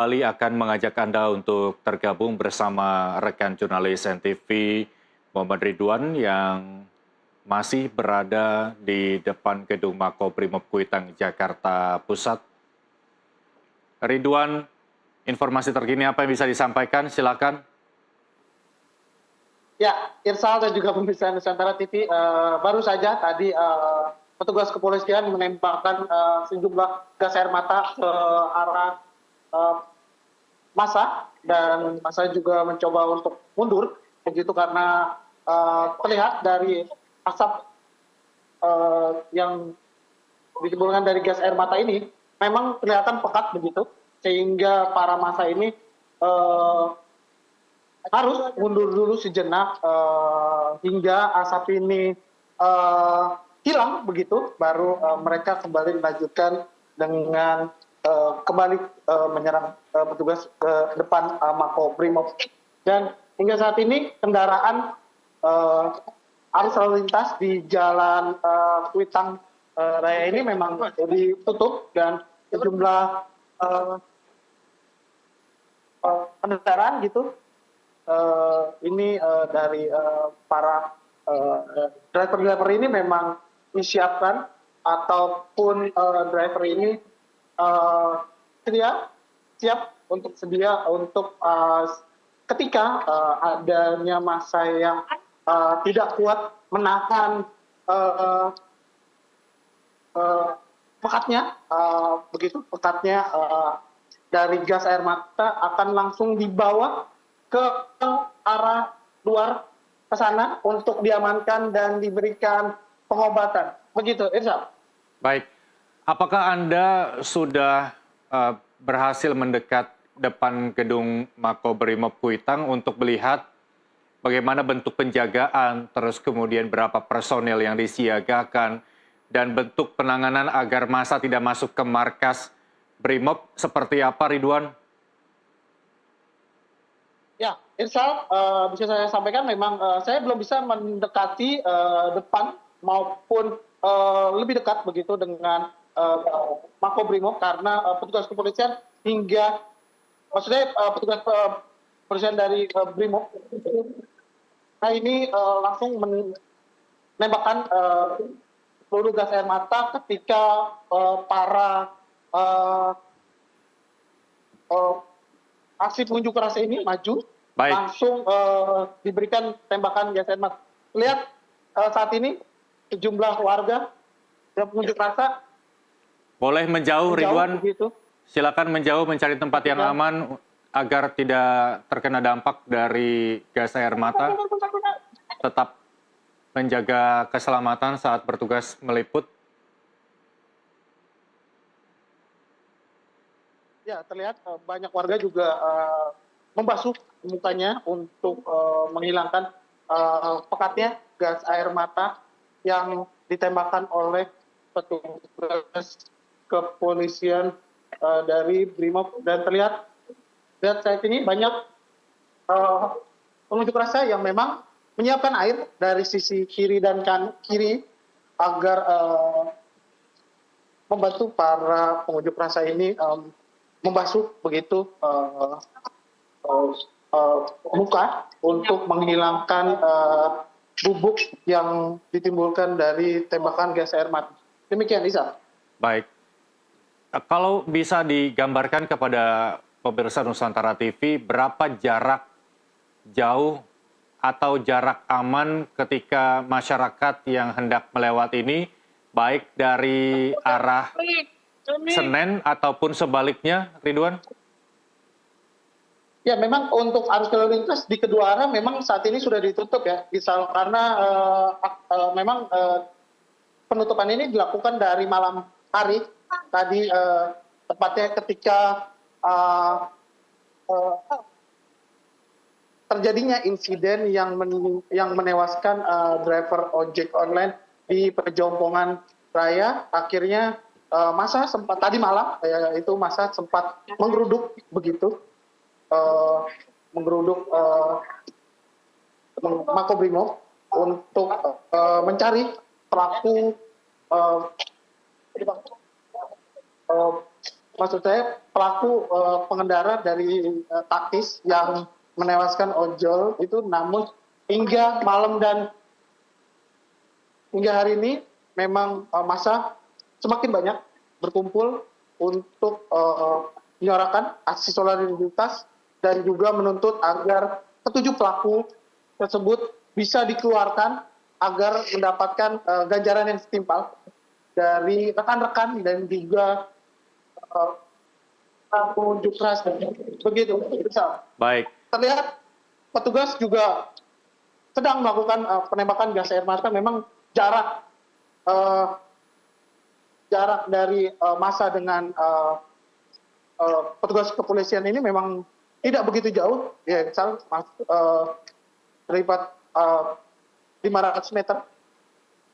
Ali akan mengajak Anda untuk tergabung bersama rekan jurnalis NTV Muhammad Ridwan yang masih berada di depan gedung Makobrimob Kuitang, Jakarta Pusat. Ridwan, informasi terkini apa yang bisa disampaikan? Silakan. Ya, Irsal dan juga pemirsa Nusantara TV, baru saja tadi petugas kepolisian menembakkan sejumlah gas air mata ke arah massa, dan massa juga mencoba untuk mundur begitu karena terlihat dari asap yang ditimbulkan dari gas air mata ini memang kelihatan pekat begitu, sehingga para massa ini harus mundur dulu sejenak hingga asap ini hilang begitu, baru mereka kembali melanjutkan dengan kembali menyerang petugas ke depan Makobrimob. Dan hingga saat ini kendaraan arus lalu lintas di jalan Kuitang Raya ini memang ditutup, dan sejumlah kendaraan gitu ini dari para driver ini memang disiapkan, ataupun driver ini siap untuk sedia untuk ketika adanya massa yang tidak kuat menahan pekatnya, begitu pekatnya dari gas air mata akan langsung dibawa ke arah luar ke sana untuk diamankan dan diberikan pengobatan. Begitu, Irsa. Baik, apakah Anda sudah berhasil mendekat depan gedung Makobrimob Kuitang untuk melihat bagaimana bentuk penjagaan, terus kemudian berapa personel yang disiagakan, dan bentuk penanganan agar massa tidak masuk ke markas Brimob seperti apa, Ridwan? Ya, Irsal, bisa saya sampaikan memang saya belum bisa mendekati depan maupun lebih dekat begitu dengan Makobrimob, karena petugas kepolisian petugas kepolisian dari Brimob ini langsung menembakkan peluru gas air mata ketika para aksi pengunjuk rasa ini maju. Baik. Langsung diberikan tembakan gas air mata. Lihat saat ini sejumlah warga yang pengunjuk rasa boleh menjauh, Ridwan. Begitu. Silakan menjauh, mencari tempat yang aman agar tidak terkena dampak dari gas air mata. Tetap menjaga keselamatan saat bertugas meliput. Ya, terlihat banyak warga juga membasuh mukanya untuk menghilangkan pekatnya gas air mata yang ditembakkan oleh petugas kepolisian dari Brimob. Dan terlihat saat ini banyak pengunjuk rasa yang memang menyiapkan air dari sisi kiri dan kiri agar membantu para pengunjuk rasa ini membasuh begitu muka untuk menghilangkan bubuk yang ditimbulkan dari tembakan gas air mata. Demikian, Isa. Baik. Kalau bisa digambarkan kepada pemirsa Nusantara TV, berapa jarak jauh atau jarak aman ketika masyarakat yang hendak melewati ini, baik dari arah Senen ataupun sebaliknya, Ridwan? Ya, memang untuk arus lalu lintas di kedua arah memang saat ini sudah ditutup ya, misal karena memang penutupan ini dilakukan dari malam hari tadi, tepatnya ketika terjadinya insiden yang menewaskan driver ojek online di Pejompongan Raya. Akhirnya massa sempat tadi malam itu massa sempat menggeruduk begitu, menggeruduk Makobrimob untuk mencari pelaku maksud saya pelaku pengendara dari taktis yang menewaskan ojol itu, namun hingga malam dan hingga hari ini memang massa semakin banyak berkumpul untuk menyuarakan aksi solidaritas dan juga menuntut agar ketujuh pelaku tersebut bisa dikeluarkan agar mendapatkan ganjaran yang setimpal dari rekan-rekan dan juga pengunjuk rasa. Begitu, misal. Baik, Terlihat petugas juga sedang melakukan penembakan gas air mata. Memang jarak dari massa dengan petugas kepolisian ini memang tidak begitu jauh, ya misal terlibat 500 meter,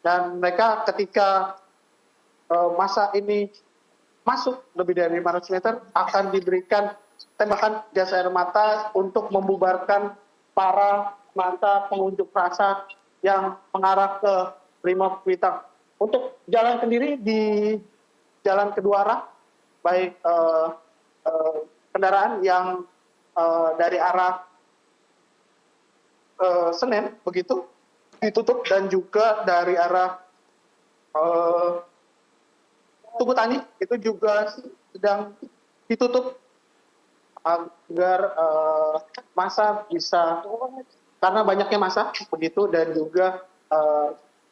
dan mereka ketika massa ini masuk lebih dari 500 meter akan diberikan tembakan gas air mata untuk membubarkan para massa pengunjuk rasa yang mengarah ke Brimob Kuitang. Untuk jalan sendiri di jalan kedua arah, baik kendaraan yang dari arah Senen begitu ditutup, dan juga dari arah Tugu Tani itu juga sedang ditutup agar massa bisa, karena banyaknya massa begitu, dan juga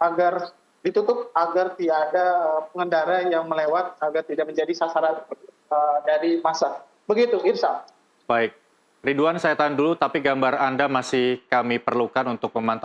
agar ditutup agar tidak ada pengendara yang melewat, agar tidak menjadi sasaran dari massa. Begitu, Irsa. baik. Ridwan, saya tahan dulu, tapi gambar Anda masih kami perlukan untuk memantau